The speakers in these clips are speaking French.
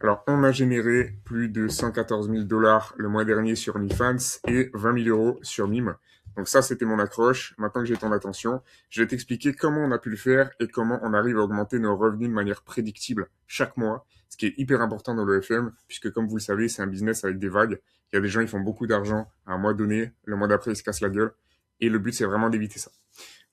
Alors, on a généré plus de 114 000 dollars le mois dernier sur OnlyFans et 20 000 euros sur Mime. Donc ça, c'était mon accroche. Maintenant que j'ai ton attention, je vais t'expliquer comment on a pu le faire et comment on arrive à augmenter nos revenus de manière prédictible chaque mois, ce qui est hyper important dans le FM, puisque comme vous le savez, c'est un business avec des vagues. Il y a des gens qui font beaucoup d'argent à un mois donné, le mois d'après, ils se cassent la gueule. Et le but, c'est vraiment d'éviter ça.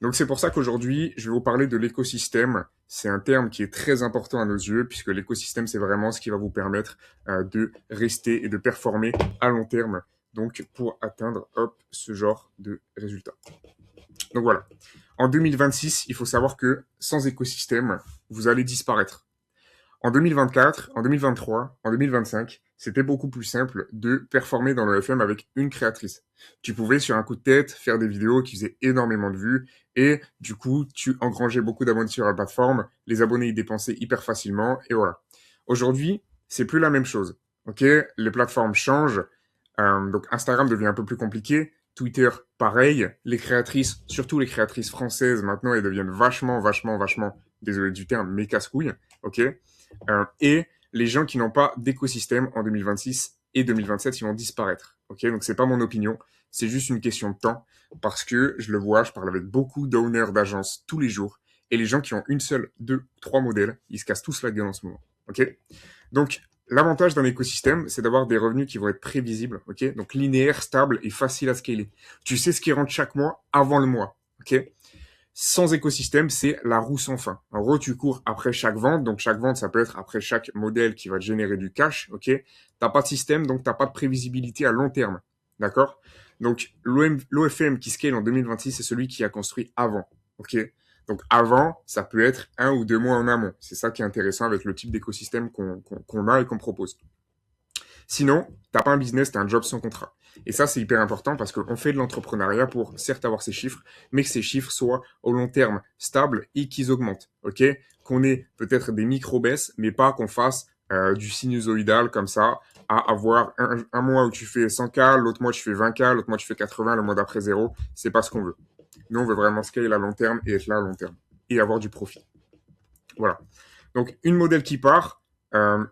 Donc c'est pour ça qu'aujourd'hui, je vais vous parler de l'écosystème. C'est un terme qui est très important à nos yeux, puisque l'écosystème, c'est vraiment ce qui va vous permettre de rester et de performer à long terme, donc pour atteindre ce genre de résultats. Donc voilà. En 2026, il faut savoir que sans écosystème, vous allez disparaître. En 2024, en 2023, en 2025, c'était beaucoup plus simple de performer dans le FM avec une créatrice. Tu pouvais, sur un coup de tête, faire des vidéos qui faisaient énormément de vues et du coup, tu engrangeais beaucoup d'abonnés sur la plateforme, les abonnés y dépensaient hyper facilement et voilà. Aujourd'hui, c'est plus la même chose. Ok, les plateformes changent, donc Instagram devient un peu plus compliqué. Twitter, pareil. Les créatrices, surtout les créatrices françaises, maintenant, elles deviennent vachement, désolé du terme, mais casse-couilles. Ok. Et les gens qui n'ont pas d'écosystème en 2026 et 2027, ils vont disparaître. Ok, donc c'est pas mon opinion, c'est juste une question de temps parce que je le vois, je parle avec beaucoup d'owners d'agences tous les jours et les gens qui ont une seule, deux, trois modèles, ils se cassent tous la gueule en ce moment. Ok, donc l'avantage d'un écosystème, c'est d'avoir des revenus qui vont être prévisibles. Ok, donc linéaire, stable et facile à scaler. Tu sais ce qui rentre chaque mois avant le mois. Ok, sans écosystème, c'est la roue sans fin. En gros, tu cours après chaque vente. Donc, chaque vente, ça peut être après chaque modèle qui va te générer du cash. OK? T'as pas de système, donc t'as pas de prévisibilité à long terme. D'accord? Donc, l'OFM qui scale en 2026, c'est celui qui a construit avant. OK? Donc, avant, ça peut être 1 ou 2 mois en amont. C'est ça qui est intéressant avec le type d'écosystème qu'on a et qu'on propose. Sinon, t'as pas un business, t'as un job sans contrat. Et ça, c'est hyper important parce qu'on fait de l'entrepreneuriat pour certes avoir ces chiffres, mais que ces chiffres soient au long terme stables et qu'ils augmentent. Ok? Qu'on ait peut-être des micro-baisses, mais pas qu'on fasse du sinusoïdal comme ça, à avoir un mois où tu fais 100K, l'autre mois tu fais 20K, l'autre mois tu fais 80, le mois d'après 0. C'est pas ce qu'on veut. Nous, on veut vraiment scale à long terme et être là à long terme. Et avoir du profit. Voilà. Donc, une modèle qui part,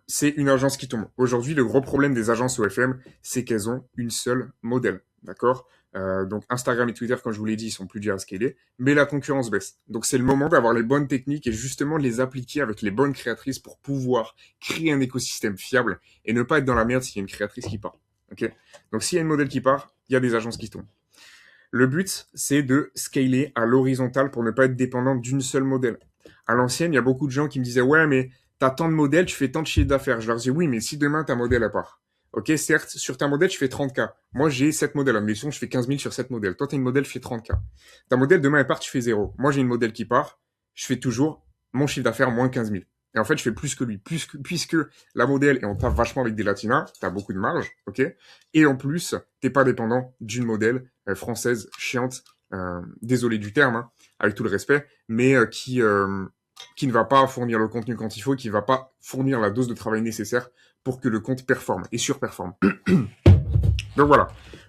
c'est une agence qui tombe. Aujourd'hui, le gros problème des agences OFM, c'est qu'elles ont une seule modèle. D'accord? Donc, Instagram et Twitter, comme je vous l'ai dit, ils sont plus durs à scaler, mais la concurrence baisse. Donc, c'est le moment d'avoir les bonnes techniques et justement de les appliquer avec les bonnes créatrices pour pouvoir créer un écosystème fiable et ne pas être dans la merde s'il y a une créatrice qui part. Ok? Donc, s'il y a une modèle qui part, il y a des agences qui tombent. Le but, c'est de scaler à l'horizontale pour ne pas être dépendant d'une seule modèle. À l'ancienne, il y a beaucoup de gens qui me disaient, ouais, mais t'as tant de modèles, tu fais tant de chiffre d'affaires. Je leur dis, oui, mais si demain ta modèle à part. Ok, certes, sur ta modèle, je fais 30K. Moi, j'ai 7 modèles. Admettons, je fais 15 000 sur 7 modèles. Toi, t'as une modèle, je fais 30K. Ta modèle, demain, elle part, tu fais 0. Moi, j'ai une modèle qui part. Je fais toujours mon chiffre d'affaires moins 15 000. Et en fait, je fais plus que lui. Puisque la modèle, et on tape vachement avec des latinas, t'as beaucoup de marge, ok? Et en plus, t'es pas dépendant d'une modèle française chiante, désolé du terme, hein, avec tout le respect, mais qui ne va pas fournir le contenu quand il faut, qui ne va pas fournir la dose de travail nécessaire pour que le compte performe et surperforme. Donc voilà,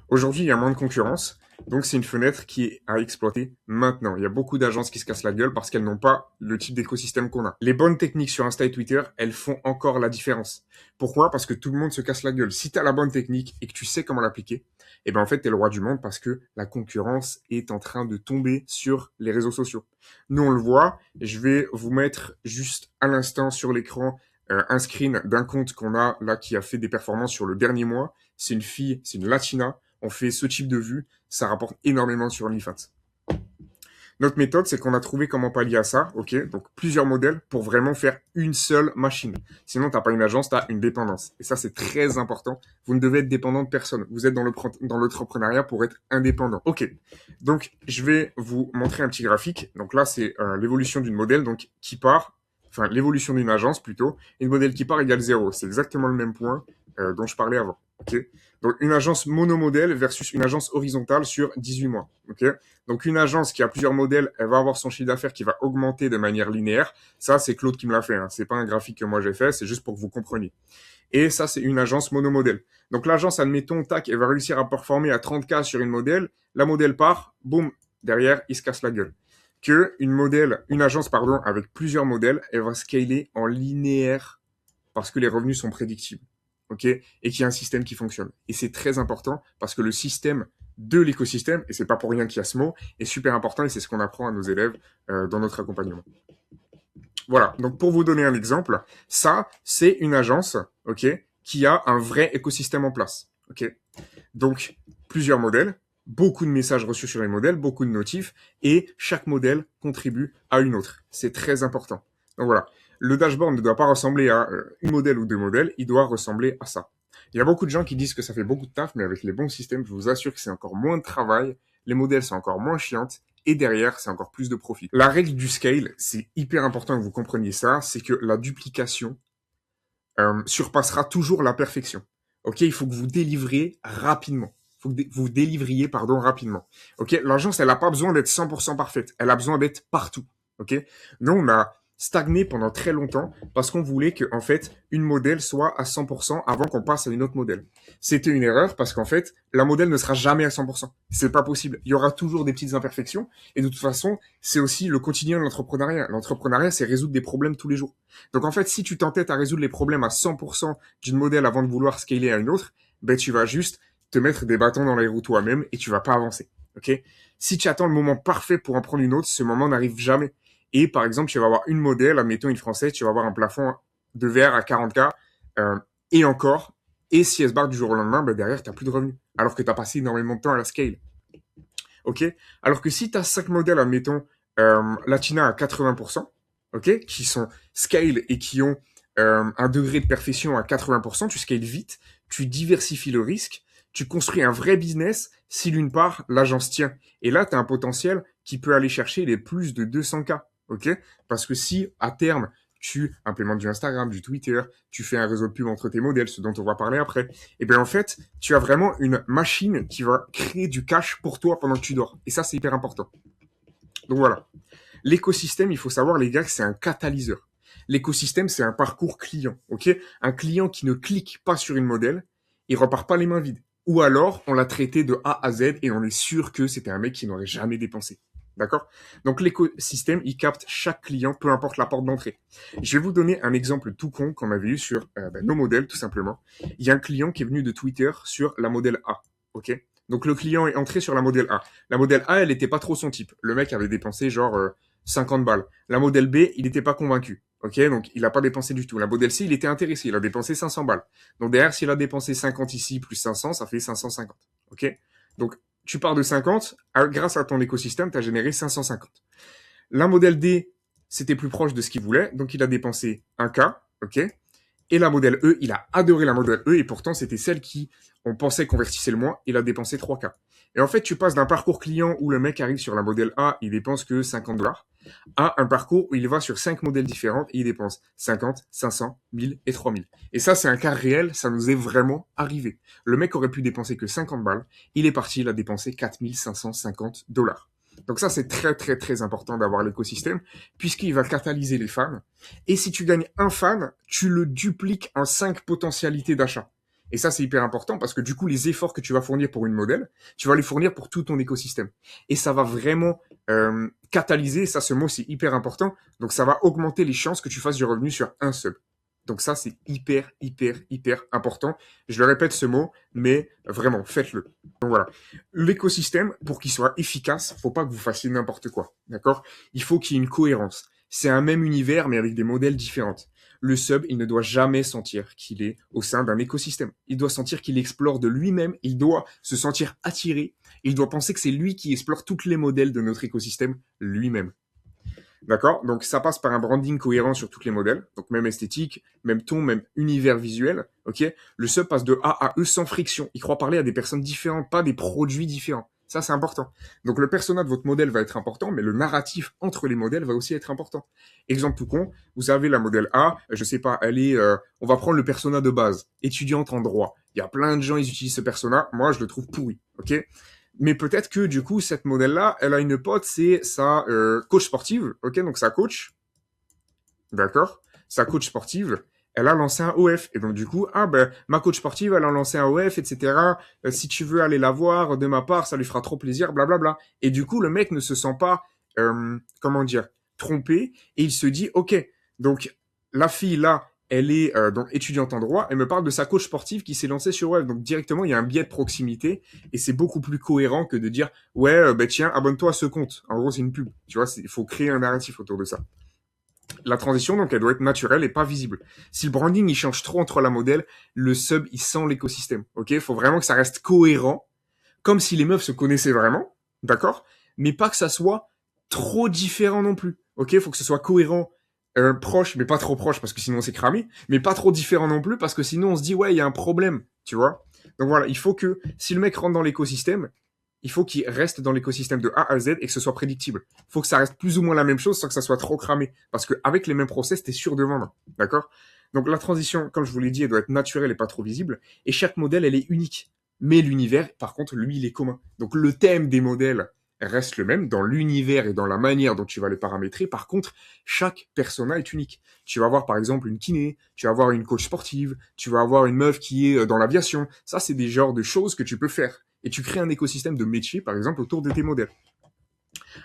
aujourd'hui il y a moins de concurrence, donc c'est une fenêtre qui est à exploiter maintenant. Il y a beaucoup d'agences qui se cassent la gueule parce qu'elles n'ont pas le type d'écosystème qu'on a. Les bonnes techniques sur Insta et Twitter, elles font encore la différence. Pourquoi? Parce que tout le monde se casse la gueule. Si tu as la bonne technique et que tu sais comment l'appliquer, eh ben en fait tu es le roi du monde parce que la concurrence est en train de tomber sur les réseaux sociaux. Nous on le voit, je vais vous mettre juste à l'instant sur l'écran un screen d'un compte qu'on a là qui a fait des performances sur le dernier mois. C'est une fille, c'est une latina. On fait ce type de vue, ça rapporte énormément sur OnlyFans. Notre méthode, c'est qu'on a trouvé comment pallier à ça, ok? Donc plusieurs modèles pour vraiment faire une seule machine. Sinon, t'as pas une agence, t'as une dépendance. Et ça, c'est très important. Vous ne devez être dépendant de personne. Vous êtes dans l'entrepreneuriat pour être indépendant. Ok. Donc, je vais vous montrer un petit graphique. Donc là, c'est l'évolution d'une modèle, donc qui part, enfin l'évolution d'une agence plutôt. Et une modèle qui part égale 0. C'est exactement le même point dont je parlais avant. Ok. Donc une agence monomodèle versus une agence horizontale sur 18 mois. Ok. Donc une agence qui a plusieurs modèles, elle va avoir son chiffre d'affaires qui va augmenter de manière linéaire. Ça, c'est Claude qui me l'a fait. Hein. C'est pas un graphique que moi j'ai fait, c'est juste pour que vous compreniez. Et ça, c'est une agence monomodèle. Donc l'agence, admettons, tac, elle va réussir à performer à 30K sur une modèle. La modèle part, boum, derrière, il se casse la gueule. Que une agence, avec plusieurs modèles, elle va scaler en linéaire parce que les revenus sont prédictibles, ok, et qu'il y a un système qui fonctionne. Et c'est très important parce que le système de l'écosystème, et c'est pas pour rien qu'il y a ce mot, est super important et c'est ce qu'on apprend à nos élèves dans notre accompagnement. Voilà, donc pour vous donner un exemple, ça, c'est une agence, ok, qui a un vrai écosystème en place, ok. Donc, plusieurs modèles, beaucoup de messages reçus sur les modèles, beaucoup de notifs, et chaque modèle contribue à une autre. C'est très important. Donc voilà, le dashboard ne doit pas ressembler à un modèle ou deux modèles, il doit ressembler à ça. Il y a beaucoup de gens qui disent que ça fait beaucoup de taf, mais avec les bons systèmes, je vous assure que c'est encore moins de travail, les modèles sont encore moins chiantes, et derrière, c'est encore plus de profit. La règle du scale, c'est hyper important que vous compreniez ça, c'est que la duplication surpassera toujours la perfection. Ok, il faut que vous délivriez rapidement. Il faut que vous délivriez, rapidement. Ok, l'agence, elle n'a pas besoin d'être 100% parfaite. Elle a besoin d'être partout. Ok, nous, on a stagné pendant très longtemps parce qu'on voulait que, en fait, une modèle soit à 100% avant qu'on passe à une autre modèle. C'était une erreur parce qu'en fait, la modèle ne sera jamais à 100%. C'est pas possible. Il y aura toujours des petites imperfections. Et de toute façon, c'est aussi le quotidien de l'entrepreneuriat. L'entrepreneuriat, c'est résoudre des problèmes tous les jours. Donc en fait, si tu t'entêtes à résoudre les problèmes à 100% d'une modèle avant de vouloir scaler à une autre, ben tu vas juste te mettre des bâtons dans les roues toi-même et tu vas pas avancer. Ok? Si tu attends le moment parfait pour en prendre une autre, ce moment n'arrive jamais. Et par exemple, tu vas avoir une modèle, admettons une française, tu vas avoir un plafond de verre à 40K et encore. Et si elle se barre du jour au lendemain, ben derrière, tu n'as plus de revenus. Alors que tu as passé énormément de temps à la scale. Ok? Alors que si tu as 5 modèles, admettons, Latina à 80%, ok, qui sont scale et qui ont un degré de perfection à 80%, tu scales vite, tu diversifies le risque, tu construis un vrai business si d'une part, l'agence tient. Et là, tu as un potentiel qui peut aller chercher les plus de 200K, ok? Parce que si, à terme, tu implémentes du Instagram, du Twitter, tu fais un réseau de pub entre tes modèles, ce dont on va parler après, et bien en fait, tu as vraiment une machine qui va créer du cash pour toi pendant que tu dors. Et ça, c'est hyper important. Donc voilà. L'écosystème, il faut savoir, les gars, que c'est un catalyseur. L'écosystème, c'est un parcours client, ok? Un client qui ne clique pas sur une modèle, il repart pas les mains vides. Ou alors, on l'a traité de A à Z et on est sûr que c'était un mec qui n'aurait jamais dépensé. D'accord? Donc l'écosystème, il capte chaque client, peu importe la porte d'entrée. Je vais vous donner un exemple tout con qu'on avait eu sur nos modèles, tout simplement. Il y a un client qui est venu de Twitter sur la modèle A, ok? Donc le client est entré sur la modèle A. La modèle A, elle n'était pas trop son type. Le mec avait dépensé genre 50 balles. La modèle B, il n'était pas convaincu. Ok, donc il n'a pas dépensé du tout. La modèle C, il était intéressé, il a dépensé 500 balles. Donc derrière, s'il a dépensé 50 ici plus 500, ça fait 550. Ok, donc tu pars de 50, grâce à ton écosystème, tu as généré 550. La modèle D, c'était plus proche de ce qu'il voulait, donc il a dépensé 1K, ok. Et la modèle E, il a adoré la modèle E, et pourtant c'était celle qui, on pensait, convertissait le moins, il a dépensé 3K. Et en fait, tu passes d'un parcours client où le mec arrive sur la modèle A, il dépense que 50 dollars, à un parcours où il va sur 5 modèles différents et il dépense 50, 500, 1000 et 3000. Et ça, c'est un cas réel, ça nous est vraiment arrivé. Le mec aurait pu dépenser que 50 balles, il est parti, il a dépensé 4550 dollars. Donc ça, c'est très, très, très important d'avoir l'écosystème, puisqu'il va catalyser les fans. Et si tu gagnes un fan, tu le dupliques en 5 potentialités d'achat. Et ça, c'est hyper important parce que du coup, les efforts que tu vas fournir pour une modèle, tu vas les fournir pour tout ton écosystème. Et ça va vraiment catalyser, ça, ce mot, c'est hyper important. Donc, ça va augmenter les chances que tu fasses du revenu sur un sub. Donc ça, c'est hyper, hyper, hyper important. Je le répète ce mot, mais vraiment, faites-le. Donc voilà. L'écosystème, pour qu'il soit efficace, faut pas que vous fassiez n'importe quoi. D'accord? Il faut qu'il y ait une cohérence. C'est un même univers, mais avec des modèles différents. Le sub, il ne doit jamais sentir qu'il est au sein d'un écosystème. Il doit sentir qu'il explore de lui-même. Il doit se sentir attiré. Il doit penser que c'est lui qui explore toutes les modèles de notre écosystème lui-même. D'accord? Donc, ça passe par un branding cohérent sur toutes les modèles. Donc, même esthétique, même ton, même univers visuel. OK? Le sub passe de A à E sans friction. Il croit parler à des personnes différentes, pas des produits différents. Ça, c'est important. Donc, le persona de votre modèle va être important, mais le narratif entre les modèles va aussi être important. Exemple tout con, vous avez la modèle A, je sais pas, elle est, on va prendre le persona de base, étudiante en droit. Il y a plein de gens, ils utilisent ce persona. Moi, je le trouve pourri. OK? Mais peut-être que du coup, cette modèle-là, elle a une pote, c'est sa coach sportive, ok, donc sa coach, d'accord, sa coach sportive, elle a lancé un OF, et donc du coup, ah ben, ma coach sportive, elle a lancé un OF, etc., si tu veux aller la voir, de ma part, ça lui fera trop plaisir, blablabla. Et du coup, le mec ne se sent pas, comment dire, trompé, et il se dit, ok, donc, la fille là, elle est donc étudiante en droit, elle me parle de sa coach sportive qui s'est lancée sur web. Donc directement, il y a un biais de proximité et c'est beaucoup plus cohérent que de dire ouais, ben tiens, abonne-toi à ce compte. En gros, c'est une pub. Tu vois, il faut créer un narratif autour de ça. La transition, donc, elle doit être naturelle et pas visible. Si le branding, il change trop entre la modèle, le sub, il sent l'écosystème. Ok, il faut vraiment que ça reste cohérent, comme si les meufs se connaissaient vraiment, d'accord, mais pas que ça soit trop différent non plus. Ok, il faut que ce soit cohérent, proche, mais pas trop proche parce que sinon c'est cramé, mais pas trop différent non plus parce que sinon on se dit ouais, il y a un problème, tu vois. Donc voilà, il faut que si le mec rentre dans l'écosystème, il faut qu'il reste dans l'écosystème de A à Z et que ce soit prédictible. Il faut que ça reste plus ou moins la même chose sans que ça soit trop cramé. Parce qu'avec les mêmes process, t'es sûr de vendre. D'accord? Donc la transition, comme je vous l'ai dit, elle doit être naturelle et pas trop visible. Et chaque modèle, elle est unique. Mais l'univers, par contre, lui, il est commun. Donc le thème des modèles reste le même dans l'univers et dans la manière dont tu vas les paramétrer. Par contre, chaque persona est unique. Tu vas avoir par exemple une kiné, tu vas avoir une coach sportive, tu vas avoir une meuf qui est dans l'aviation. Ça, c'est des genres de choses que tu peux faire. Et tu crées un écosystème de métiers, par exemple, autour de tes modèles.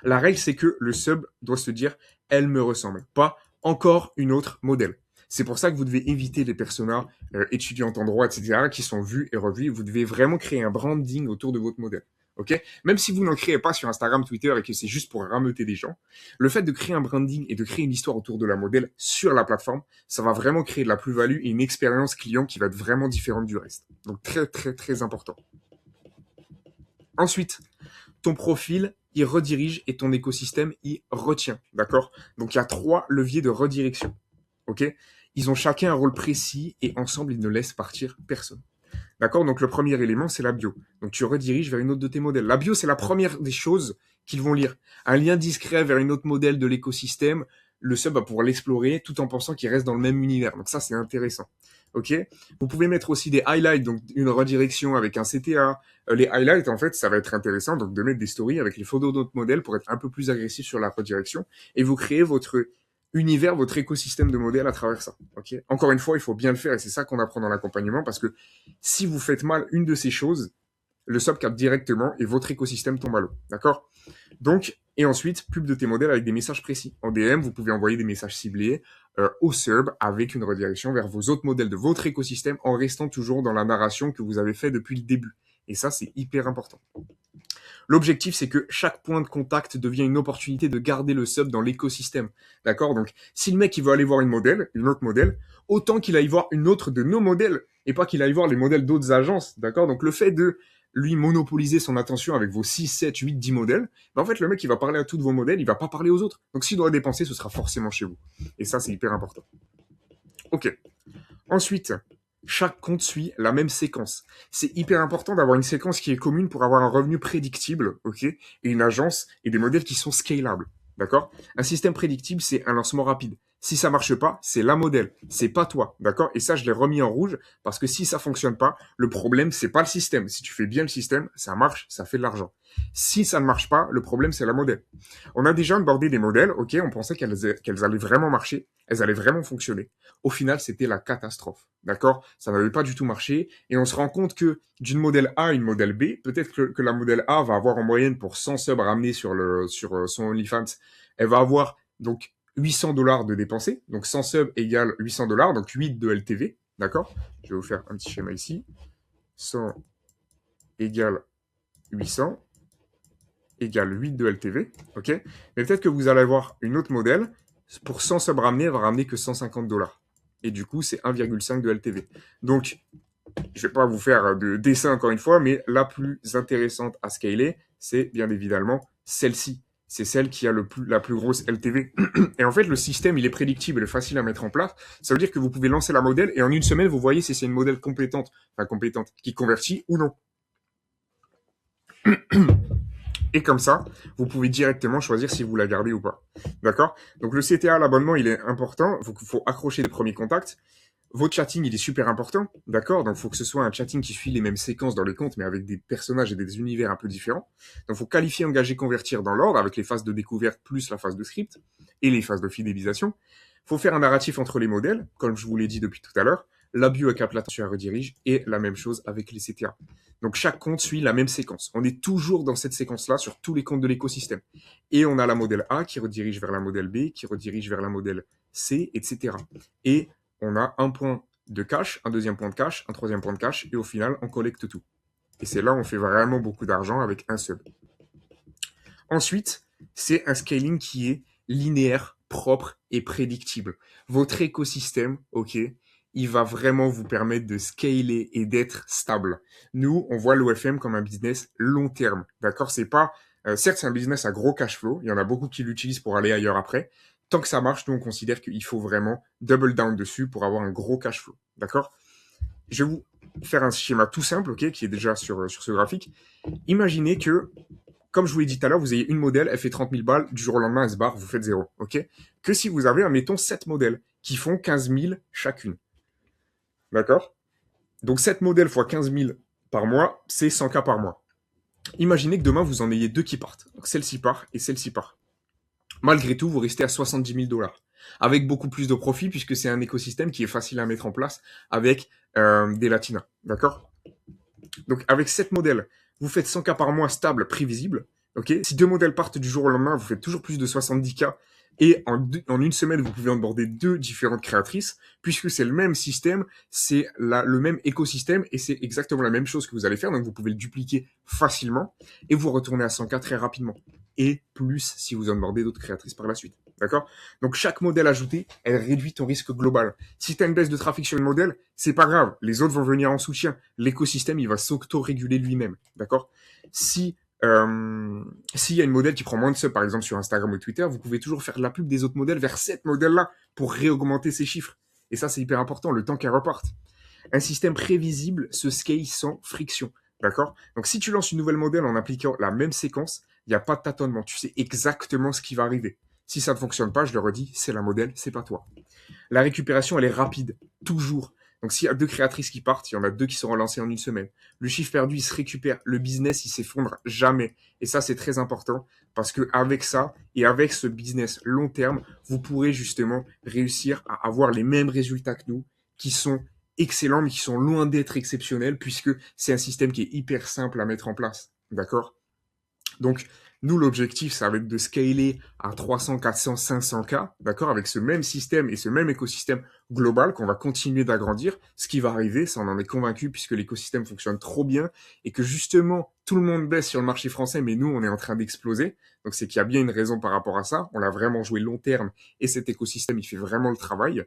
La règle, c'est que le sub doit se dire « elle me ressemble », pas « encore une autre modèle ». C'est pour ça que vous devez éviter les personas étudiantes en droit, etc., qui sont vus et revus. Vous devez vraiment créer un branding autour de votre modèle. Ok? Même si vous n'en créez pas sur Instagram, Twitter et que c'est juste pour rameuter des gens, le fait de créer un branding et de créer une histoire autour de la modèle sur la plateforme, ça va vraiment créer de la plus-value et une expérience client qui va être vraiment différente du reste. Donc très très très important. Ensuite, ton profil, il redirige et ton écosystème, il retient. D'accord? Donc, il y a 3 leviers de redirection. Ok? Ils ont chacun un rôle précis et ensemble, ils ne laissent partir personne. D'accord? Donc, le premier élément, c'est la bio. Donc, tu rediriges vers une autre de tes modèles. La bio, c'est la première des choses qu'ils vont lire. Un lien discret vers une autre modèle de l'écosystème, le sub va pouvoir l'explorer tout en pensant qu'il reste dans le même univers. Donc, ça, c'est intéressant. Ok? Vous pouvez mettre aussi des highlights, donc une redirection avec un CTA. Les highlights, en fait, ça va être intéressant, donc de mettre des stories avec les photos d'autres modèles pour être un peu plus agressif sur la redirection. Et vous créez votre univers, votre écosystème de modèles à travers ça. Ok? Encore une fois, il faut bien le faire et c'est ça qu'on apprend dans l'accompagnement parce que si vous faites mal une de ces choses, le sub capte directement et votre écosystème tombe à l'eau. D'accord? Donc, et ensuite, pub de tes modèles avec des messages précis. En DM, vous pouvez envoyer des messages ciblés au sub avec une redirection vers vos autres modèles de votre écosystème en restant toujours dans la narration que vous avez fait depuis le début. Et ça, c'est hyper important. L'objectif, c'est que chaque point de contact devient une opportunité de garder le sub dans l'écosystème. D'accord? Donc, si le mec, il veut aller voir une autre modèle, autant qu'il aille voir une autre de nos modèles et pas qu'il aille voir les modèles d'autres agences. D'accord? Donc, le fait de lui monopoliser son attention avec vos 6, 7, 8, 10 modèles, ben en fait, le mec, il va parler à tous vos modèles, il va pas parler aux autres. Donc, s'il doit dépenser, ce sera forcément chez vous. Et ça, c'est hyper important. Ok. Ensuite, chaque compte suit la même séquence. C'est hyper important d'avoir une séquence qui est commune pour avoir un revenu prédictible, ok, et une agence et des modèles qui sont scalables. D'accord? Un système prédictible, c'est un lancement rapide. Si ça marche pas, c'est la modèle, c'est pas toi, d'accord? Et ça, je l'ai remis en rouge parce que si ça fonctionne pas, le problème, c'est pas le système. Si tu fais bien le système, ça marche, ça fait de l'argent. Si ça ne marche pas, le problème, c'est la modèle. On a déjà abordé des modèles, ok, on pensait qu'elles allaient vraiment marcher, elles allaient vraiment fonctionner. Au final, c'était la catastrophe, d'accord? Ça n'avait pas du tout marché, et on se rend compte que d'une modèle A à une modèle B, peut-être que la modèle A va avoir en moyenne pour 100 subs ramenés sur son OnlyFans, elle va avoir donc $800 de dépensés, donc 100 subs égale $800, donc 8 de LTV, d'accord? Je vais vous faire un petit schéma ici. 100 égale 800 égale 8 de LTV, ok? Mais peut-être que vous allez avoir une autre modèle, pour 100 subs ramenés, elle va ramener que $150. Et du coup, c'est 1,5 de LTV. Donc, je vais pas vous faire de dessin encore une fois, mais la plus intéressante à scaler, c'est bien évidemment celle-ci. C'est celle qui a la plus grosse LTV. Et en fait, le système, il est prédictible et facile à mettre en place. Ça veut dire que vous pouvez lancer la modèle et en une semaine, vous voyez si c'est une modèle compétente, qui convertit ou non. Et comme ça, vous pouvez directement choisir si vous la gardez ou pas. D'accord? Donc le CTA, l'abonnement, il est important. Il faut accrocher les premiers contacts. Votre chatting, il est super important. D'accord? Donc il faut que ce soit un chatting qui suit les mêmes séquences dans les comptes, mais avec des personnages et des univers un peu différents. Donc il faut qualifier, engager, convertir dans l'ordre, avec les phases de découverte plus la phase de script et les phases de fidélisation. Il faut faire un narratif entre les modèles, comme je vous l'ai dit depuis tout à l'heure. La bio capte l'attention et redirige, et la même chose avec les CTA. Donc chaque compte suit la même séquence. On est toujours dans cette séquence-là sur tous les comptes de l'écosystème. Et on a la modèle A qui redirige vers la modèle B, qui redirige vers la modèle C, etc. Et on a un point de cash, un deuxième point de cash, un troisième point de cash, et au final, on collecte tout. Et c'est là où on fait vraiment beaucoup d'argent avec un sub. Ensuite, c'est un scaling qui est linéaire, propre et prédictible. Votre écosystème, ok, il va vraiment vous permettre de scaler et d'être stable. Nous, on voit l'OFM comme un business long terme, d'accord? C'est pas, certes, c'est un business à gros cash flow. Il y en a beaucoup qui l'utilisent pour aller ailleurs après. Tant que ça marche, nous, on considère qu'il faut vraiment double down dessus pour avoir un gros cash flow, d'accord? Je vais vous faire un schéma tout simple, ok, qui est déjà sur ce graphique. Imaginez que comme je vous l'ai dit tout à l'heure, vous avez une modèle, elle fait 30 000 balles, du jour au lendemain, elle se barre, vous faites zéro, ok? Que si vous avez, admettons, 7 modèles qui font 15 000 chacune, d'accord? Donc 7 modèles fois 15 000 par mois, c'est 100 cas par mois. Imaginez que demain, vous en ayez deux qui partent. Donc celle-ci part et celle-ci part. Malgré tout, vous restez à 70 000 dollars. Avec beaucoup plus de profit, puisque c'est un écosystème qui est facile à mettre en place avec des latinas, d'accord? Donc avec 7 modèles, vous faites 100 cas par mois stable, prévisible. Ok. Si deux modèles partent du jour au lendemain, vous faites toujours plus de 70 cas. Et en une semaine, vous pouvez onboarder deux différentes créatrices, puisque c'est le même système, c'est le même écosystème, et c'est exactement la même chose que vous allez faire. Donc vous pouvez le dupliquer facilement, et vous retournez à 100 cas très rapidement. Et plus si vous onboardez d'autres créatrices par la suite. D'accord? Donc chaque modèle ajouté, elle réduit ton risque global. Si tu as une baisse de trafic sur une modèle, c'est pas grave. Les autres vont venir en soutien. L'écosystème, il va s'auto-réguler lui-même. D'accord? Si s'il y a une modèle qui prend moins de subs, par exemple sur Instagram ou Twitter, vous pouvez toujours faire de la pub des autres modèles vers cette modèle-là pour réaugmenter ses chiffres. Et ça, c'est hyper important, le temps qu'elle reparte. Un système prévisible se scale sans friction. D'accord? Donc si tu lances une nouvelle modèle en appliquant la même séquence, il n'y a pas de tâtonnement. Tu sais exactement ce qui va arriver. Si ça ne fonctionne pas, je le redis, c'est la modèle, c'est pas toi. La récupération, elle est rapide, toujours. Donc s'il y a deux créatrices qui partent, il y en a deux qui seront lancées en une semaine. Le chiffre perdu, il se récupère. Le business, il s'effondre jamais. Et ça, c'est très important parce que avec ça et avec ce business long terme, vous pourrez justement réussir à avoir les mêmes résultats que nous, qui sont excellents, mais qui sont loin d'être exceptionnels puisque c'est un système qui est hyper simple à mettre en place. D'accord? Donc, nous, l'objectif, ça va être de scaler à 300, 400, 500 cas, d'accord, avec ce même système et ce même écosystème global qu'on va continuer d'agrandir. Ce qui va arriver, ça on en est convaincu puisque l'écosystème fonctionne trop bien et que justement, tout le monde baisse sur le marché français, mais nous, on est en train d'exploser. Donc, c'est qu'il y a bien une raison par rapport à ça. On l'a vraiment joué long terme et cet écosystème, il fait vraiment le travail.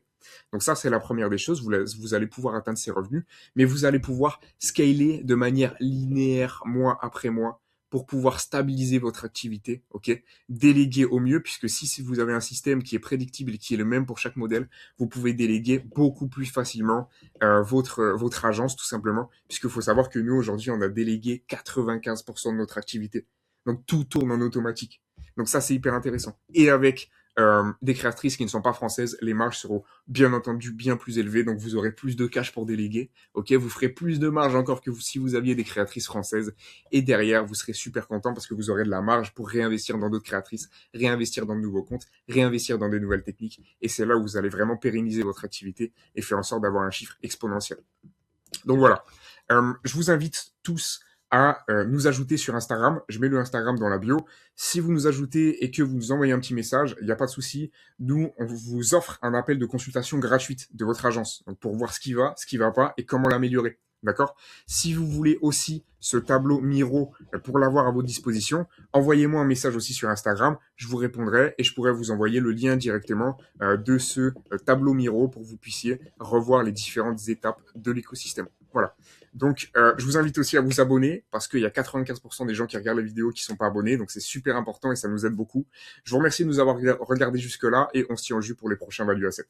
Donc ça, c'est la première des choses. Vous allez pouvoir atteindre ces revenus, mais vous allez pouvoir scaler de manière linéaire, mois après mois, pour pouvoir stabiliser votre activité, ok? Déléguer au mieux, puisque si vous avez un système qui est prédictible et qui est le même pour chaque modèle, vous pouvez déléguer beaucoup plus facilement votre agence, tout simplement, puisqu'il faut savoir que nous, aujourd'hui, on a délégué 95% de notre activité. Donc, tout tourne en automatique. Donc, ça, c'est hyper intéressant. Et avec des créatrices qui ne sont pas françaises, les marges seront bien entendu bien plus élevées, donc vous aurez plus de cash pour déléguer, ok? Vous ferez plus de marge encore que si vous aviez des créatrices françaises, et derrière, vous serez super content parce que vous aurez de la marge pour réinvestir dans d'autres créatrices, réinvestir dans de nouveaux comptes, réinvestir dans des nouvelles techniques, et c'est là où vous allez vraiment pérenniser votre activité et faire en sorte d'avoir un chiffre exponentiel. Donc voilà, je vous invite tous à nous ajouter sur Instagram. Je mets le Instagram dans la bio. Si vous nous ajoutez et que vous nous envoyez un petit message, il n'y a pas de souci. Nous, on vous offre un appel de consultation gratuite de votre agence, donc pour voir ce qui va pas et comment l'améliorer. D'accord? Si vous voulez aussi ce tableau Miro pour l'avoir à votre disposition, envoyez-moi un message aussi sur Instagram. Je vous répondrai et je pourrai vous envoyer le lien directement de ce tableau Miro pour que vous puissiez revoir les différentes étapes de l'écosystème. Voilà. Donc, je vous invite aussi à vous abonner parce qu'il y a 95% des gens qui regardent la vidéo qui sont pas abonnés. Donc, c'est super important et ça nous aide beaucoup. Je vous remercie de nous avoir regardé jusque-là et on se tient au jus pour les prochains Value Assets.